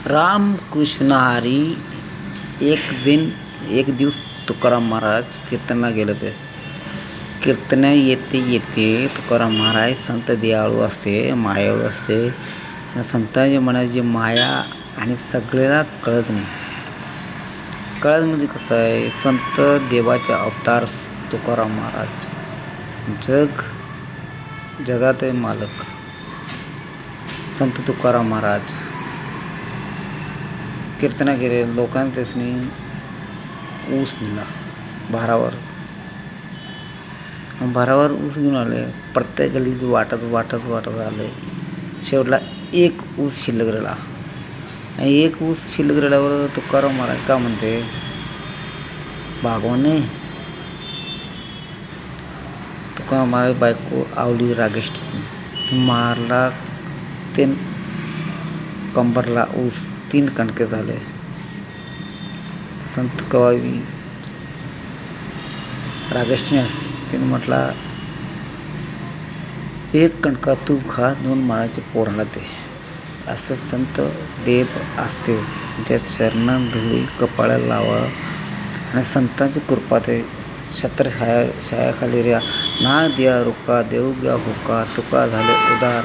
रामकृष्ण हरी एक दिवस तुकाराम महाराज कीर्तनाला गेले होते. कीर्तन येते तुकाराम महाराज संत दयाळू असते, मायाळू असते. संतांच्या मनाची माया आणि सगळ्याला कळत नाही. कळत म्हणजे कसं आहे, संत देवाचे अवतार तुकाराम महाराज, जगाचे मालक संत तुकाराम महाराज कीर्तना केले. लोकांनी त्यासनी ऊस दिला भारावर ऊस घेऊन आले. प्रत्येक गल्लीत वाटत आले. शेवटला एक ऊस शिल्लक राहिला. आणि एक ऊस शिल्लक राहिल्यावर तुकाराम महाराज का म्हणते, भागवाने तुकाराम महाराज बायको आवली रागेष्ठी मारला. ते कंबरला ऊस 3 कणके झाले. संत कवाई रागेष्ठी तिने म्हटला, एक कणका तू खा, 2 माळाचे पोराला दे. असं संत देव असते. त्यांच्या चरणात धुळी कपाळाला लावा आणि संतांची कृपा ते छत्र छायाखाली ऱ्या. ना दिया रुका देऊ गया हुका, तुका झाले उदार,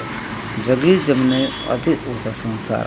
जगी जमणे अधिक उचा संसार.